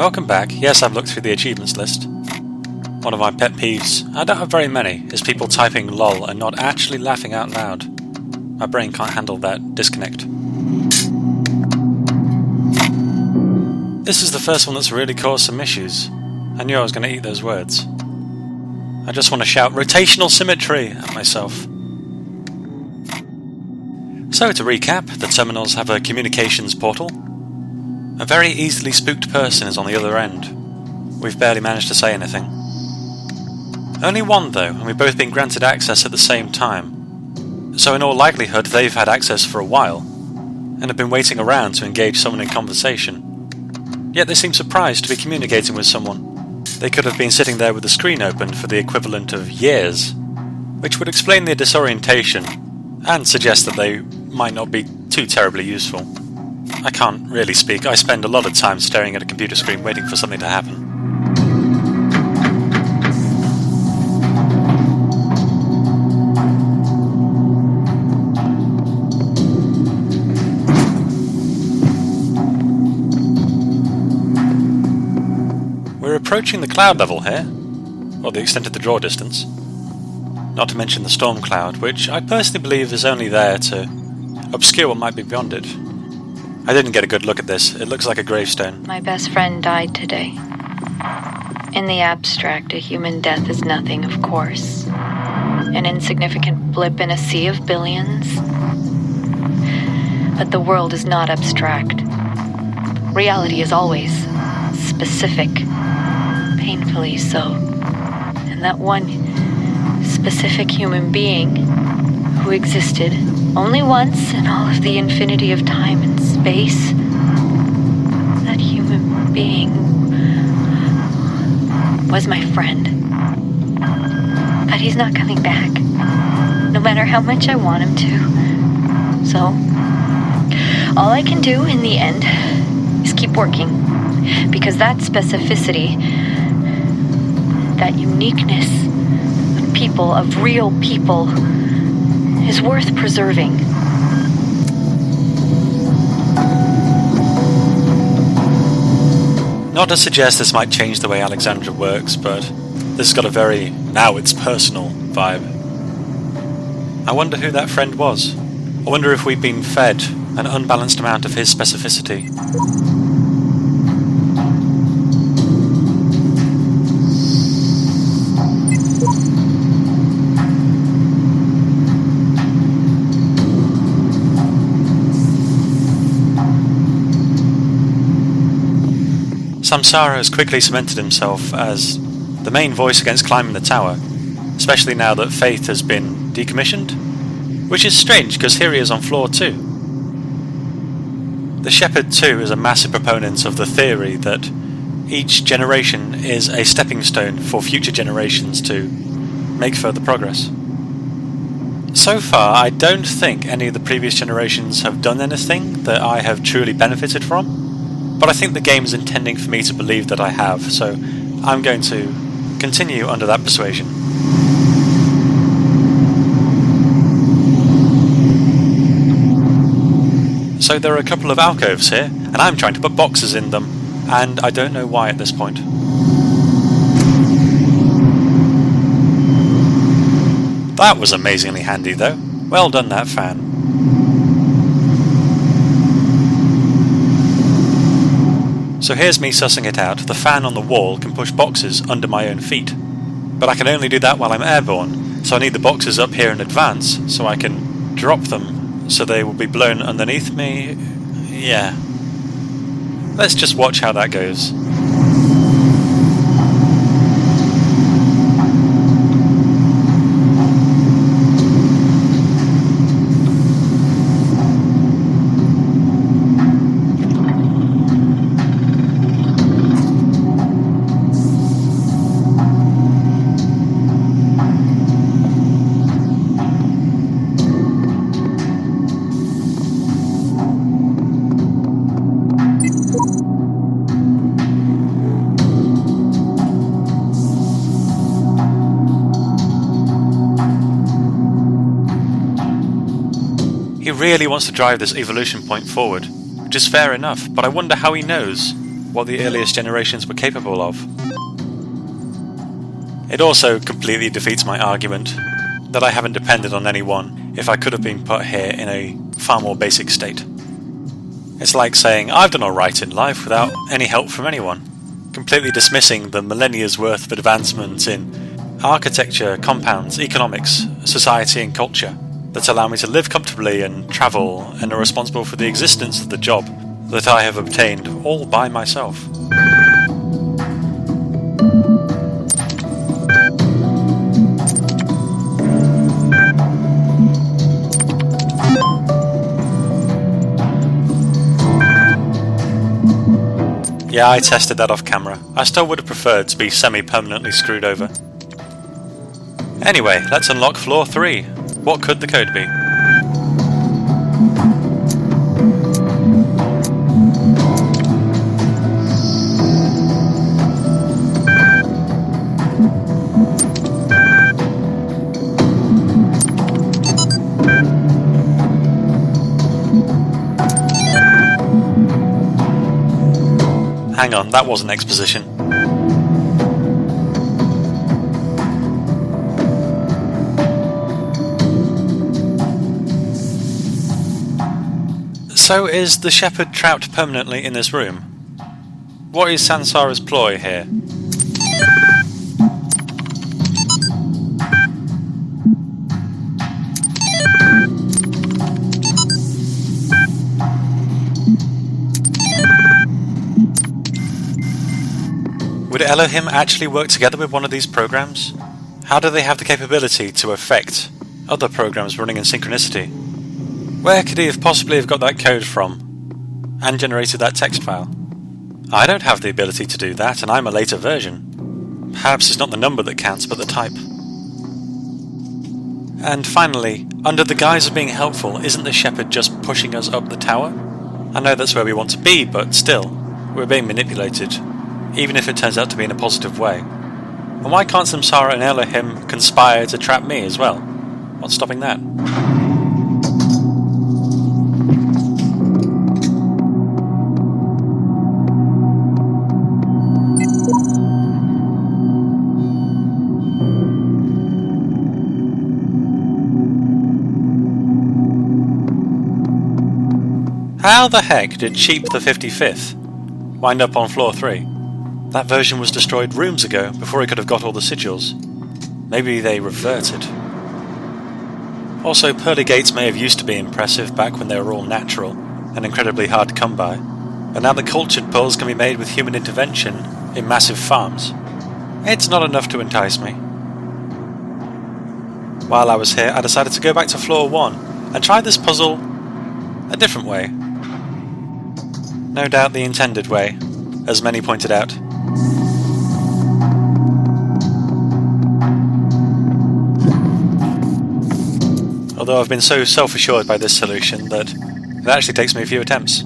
Welcome back. Yes, I've looked through the achievements list. One of my pet peeves, I don't have very many, is people typing lol and not actually laughing out loud. My brain can't handle that disconnect. This is the first one that's really caused some issues. I knew I was going to eat those words. I just want to shout rotational symmetry at myself. So to recap, the terminals have a communications portal. A very easily spooked person is on the other end. We've barely managed to say anything. Only one though, and we've both been granted access at the same time. So in all likelihood they've had access for a while, and have been waiting around to engage someone in conversation. Yet they seem surprised to be communicating with someone. They could have been sitting there with the screen open for the equivalent of years, which would explain their disorientation, and suggest that they might not be too terribly useful. I can't really speak. I spend a lot of time staring at a computer screen waiting for something to happen. We're approaching the cloud level here, or the extent of the draw distance. Not to mention the storm cloud, which I personally believe is only there to obscure what might be beyond it. I didn't get a good look at this. It looks like a gravestone. My best friend died today. In the abstract, a human death is nothing, of course. An insignificant blip in a sea of billions. But the world is not abstract. Reality is always specific. Painfully so. And that one specific human being who existed only once in all of the infinity of time and space, that human being was my friend. But he's not coming back, no matter how much I want him to. So, all I can do in the end is keep working, because that specificity, that uniqueness of people, of real people, is worth preserving. Not to suggest this might change the way Alexandra works, but this has got a very now it's personal vibe. I wonder who that friend was. I wonder if we've been fed an unbalanced amount of his specificity. Samsara has quickly cemented himself as the main voice against climbing the tower, especially now that Faith has been decommissioned, which is strange because here he is on floor 2. The Shepherd too is a massive proponent of the theory that each generation is a stepping stone for future generations to make further progress. So far, I don't think any of the previous generations have done anything that I have truly benefited from. But I think the game is intending for me to believe that I have, so I'm going to continue under that persuasion. So there are a couple of alcoves here, and I'm trying to put boxes in them, and I don't know why at this point. That was amazingly handy though. Well done, that fan. So here's me sussing it out. The fan on the wall can push boxes under my own feet. But I can only do that while I'm airborne, so I need the boxes up here in advance so I can drop them so they will be blown underneath me. Yeah. Let's just watch how that goes. He really wants to drive this evolution point forward, which is fair enough, but I wonder how he knows. what the earliest generations were capable of. It also completely defeats my argument that I haven't depended on anyone if I could have been put here in a far more basic state. It's like saying I've done alright in life without any help from anyone, completely dismissing the millennia's worth of advancements in architecture, compounds, economics, society and culture that allow me to live comfortably and travel and are responsible for the existence of the job that I have obtained all by myself. Yeah, I tested that off camera. I still would have preferred to be semi-permanently screwed over. Anyway, let's unlock floor 3. What could the code be? Hang on, that wasn't exposition. So is the shepherd trapped permanently in this room? What is Sansara's ploy here? Would Elohim actually work together with one of these programs? How do they have the capability to affect other programs running in synchronicity? Where could he possibly have got that code from and generated that text file? I don't have the ability to do that, and I'm a later version. Perhaps it's not the number that counts, but the type. And finally, under the guise of being helpful, isn't the shepherd just pushing us up the tower? I know that's where we want to be, but still, we're being manipulated, even if it turns out to be in a positive way. And why can't Samsara and Elohim conspire to trap me as well? What's stopping that? How the heck did Cheap the 55th wind up on floor 3? That version was destroyed rooms ago before he could have got all the sigils. Maybe they reverted. Also, pearly gates may have used to be impressive back when they were all natural and incredibly hard to come by, but now the cultured pearls can be made with human intervention in massive farms. It's not enough to entice me. While I was here, I decided to go back to floor 1 and try this puzzle a different way. No doubt the intended way, as many pointed out. Although I've been so self-assured by this solution that it actually takes me a few attempts.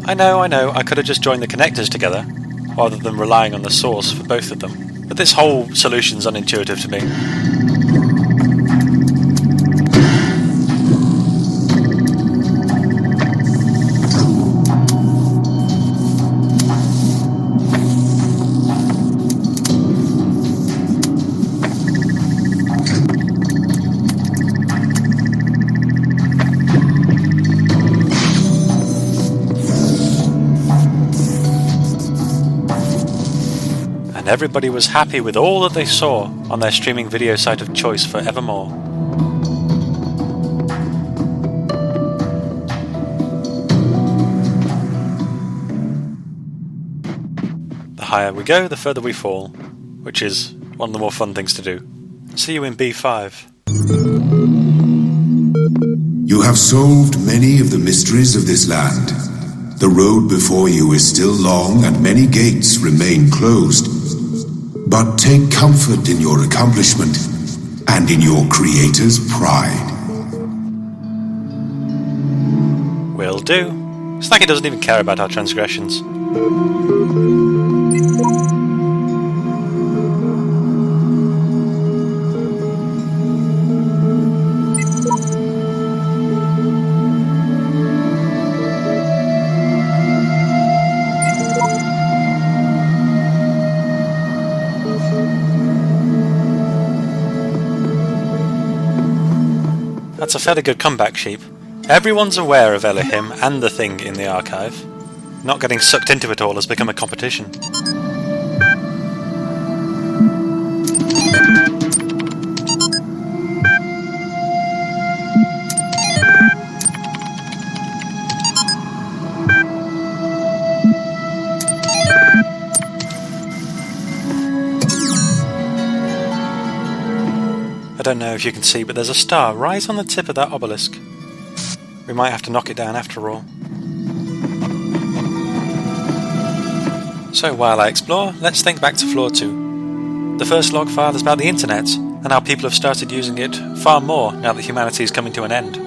I know, I could have just joined the connectors together, rather than relying on the source for both of them. But this whole solution's unintuitive to me. Everybody was happy with all that they saw on their streaming video site of choice forevermore. The higher we go, the further we fall, which is one of the more fun things to do. See you in B5. You have solved many of the mysteries of this land. The road before you is still long and many gates remain closed. But take comfort in your accomplishment and in your Creator's pride. Will do. It's like he doesn't even care about our transgressions. That's a fairly good comeback, Sheep. Everyone's aware of Elohim and the thing in the archive. Not getting sucked into it all has become a competition. I don't know if you can see, but there's a star right on the tip of that obelisk. We might have to knock it down after all. So while I explore, let's think back to Floor 2. The first log file is about the internet, and how people have started using it far more now that humanity is coming to an end.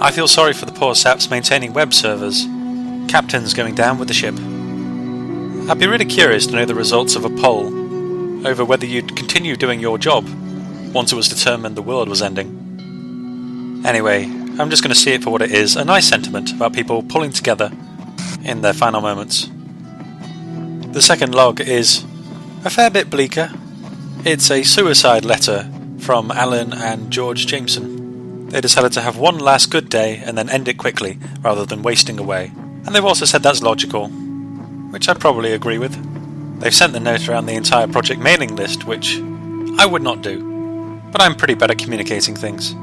I feel sorry for the poor saps maintaining web servers, captains going down with the ship. I'd be really curious to know the results of a poll over whether you'd continue doing your job once it was determined the world was ending. Anyway, I'm just going to see it for what it is, a nice sentiment about people pulling together in their final moments. The second log is a fair bit bleaker. It's a suicide letter from Alan and George Jameson. They decided to have one last good day and then end it quickly, rather than wasting away. And they've also said that's logical, which I'd probably agree with. They've sent the note around the entire project mailing list, which I would not do. But I'm pretty bad at communicating things.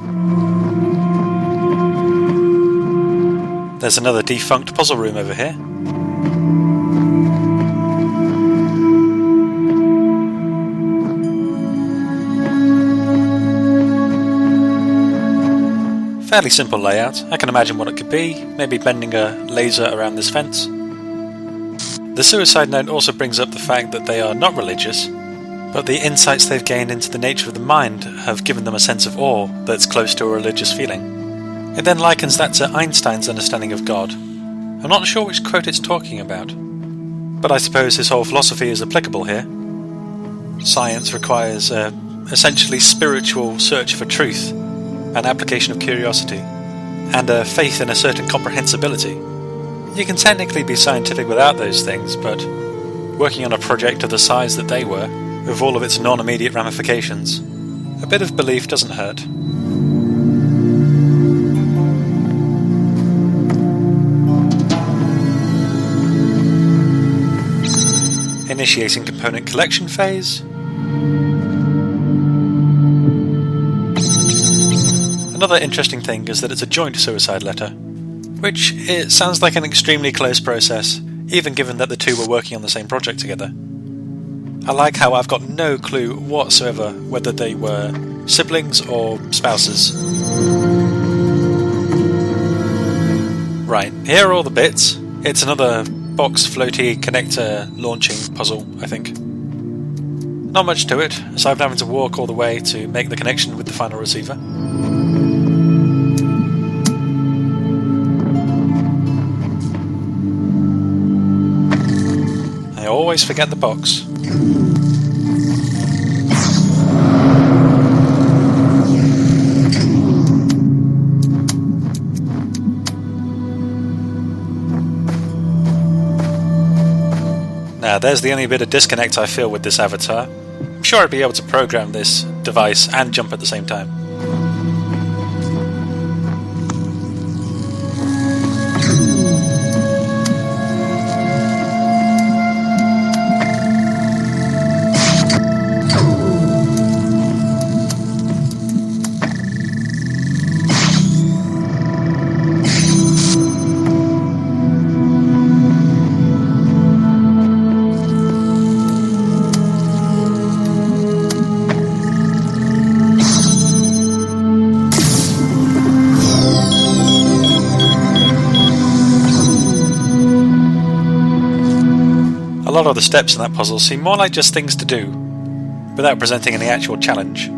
There's another defunct puzzle room over here. Fairly simple layout. I can imagine what it could be, maybe bending a laser around this fence. The suicide note also brings up the fact that they are not religious, but the insights they've gained into the nature of the mind have given them a sense of awe that's close to a religious feeling. It then likens that to Einstein's understanding of God. I'm not sure which quote it's talking about, but I suppose his whole philosophy is applicable here. Science requires an essentially spiritual search for truth, an application of curiosity, and a faith in a certain comprehensibility. You can technically be scientific without those things, but working on a project of the size that they were, with all of its non-immediate ramifications, a bit of belief doesn't hurt. Initiating component collection phase. Another interesting thing is that it's a joint suicide letter, which it sounds like an extremely close process, even given that the two were working on the same project together. I like how I've got no clue whatsoever whether they were siblings or spouses. Right, here are all the bits. It's another box floaty connector launching puzzle, I think. Not much to it, aside from having to walk all the way to make the connection with the final receiver. I always forget the box. Now, there's the only bit of disconnect I feel with this avatar. I'm sure I'd be able to program this device and jump at the same time. A lot of the steps in that puzzle seem more like just things to do, without presenting any actual challenge.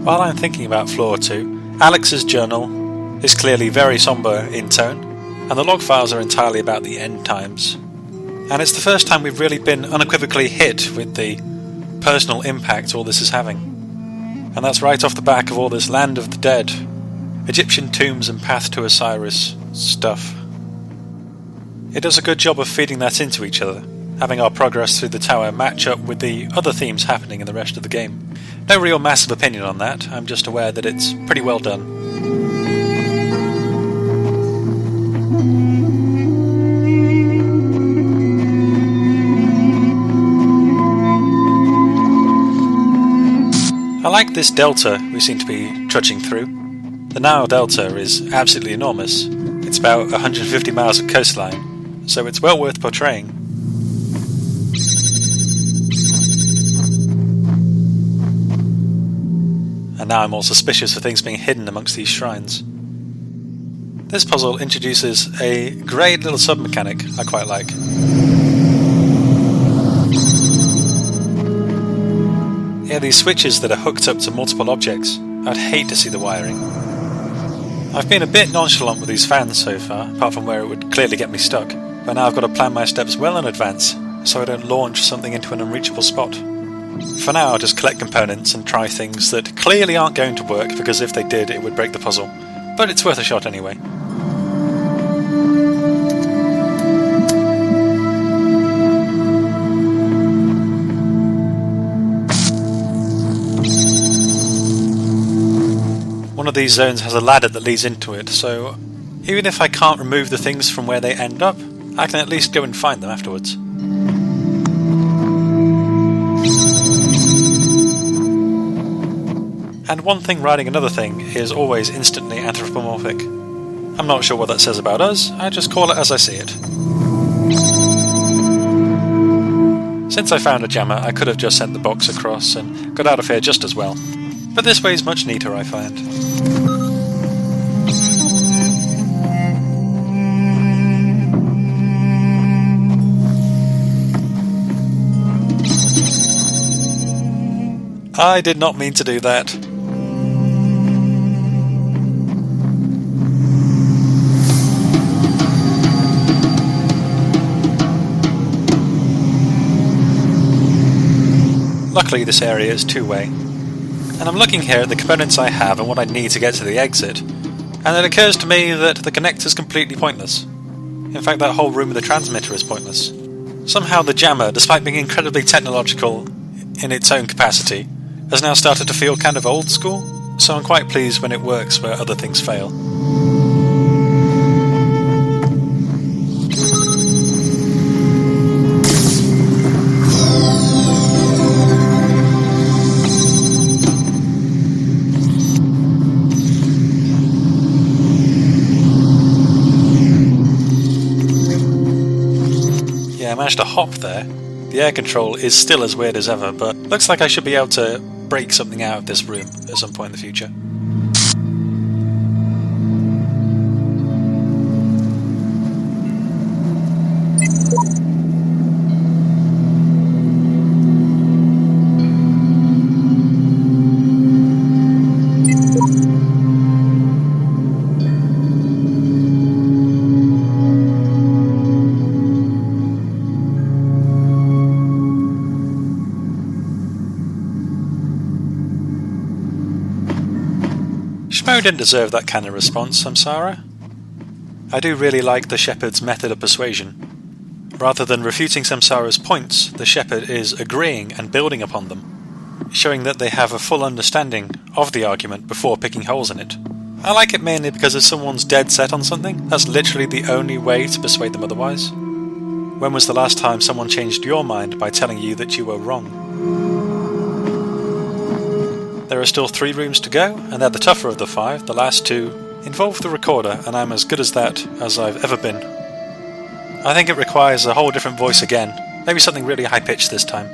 While I'm thinking about Floor 2, Alex's journal is clearly very somber in tone, and the log files are entirely about the end times. And it's the first time we've really been unequivocally hit with the personal impact all this is having. And that's right off the back of all this Land of the Dead, Egyptian tombs and Path to Osiris stuff. It does a good job of feeding that into each other, having our progress through the tower match up with the other themes happening in the rest of the game. No real massive opinion on that, I'm just aware that it's pretty well done. I like this delta we seem to be trudging through. The Nile Delta is absolutely enormous. It's about 150 miles of coastline, so it's well worth portraying. And now I'm all suspicious of things being hidden amongst these shrines. This puzzle introduces a great little sub-mechanic I quite like. Yeah, these switches that are hooked up to multiple objects. I'd hate to see the wiring. I've been a bit nonchalant with these fans so far, apart from where it would clearly get me stuck, but now I've got to plan my steps well in advance, so I don't launch something into an unreachable spot. For now, I'll just collect components and try things that clearly aren't going to work, because if they did, it would break the puzzle. But it's worth a shot anyway. One of these zones has a ladder that leads into it, so even if I can't remove the things from where they end up, I can at least go and find them afterwards. And one thing riding another thing is always instantly anthropomorphic. I'm not sure what that says about us, I just call it as I see it. Since I found a jammer, I could have just sent the box across and got out of here just as well. But this way is much neater, I find. I did not mean to do that. Luckily this area is two-way, and I'm looking here at the components I have and what I need to get to the exit, and it occurs to me that the connector's completely pointless. In fact, that whole room with the transmitter is pointless. Somehow the jammer, despite being incredibly technological in its own capacity, has now started to feel kind of old school, so I'm quite pleased when it works where other things fail. Yeah, I managed to hop there. The air control is still as weird as ever, but looks like I should be able to break something out of this room at some point in the future. Shmo didn't deserve that kind of response, Samsara. I do really like the shepherd's method of persuasion. Rather than refuting Samsara's points, the shepherd is agreeing and building upon them, showing that they have a full understanding of the argument before picking holes in it. I like it mainly because if someone's dead set on something, that's literally the only way to persuade them otherwise. When was the last time someone changed your mind by telling you that you were wrong? There are still 3 rooms to go, and they're the tougher of the 5. The last 2 involve the recorder, and I'm as good as that as I've ever been. I think it requires a whole different voice again, maybe something really high-pitched this time.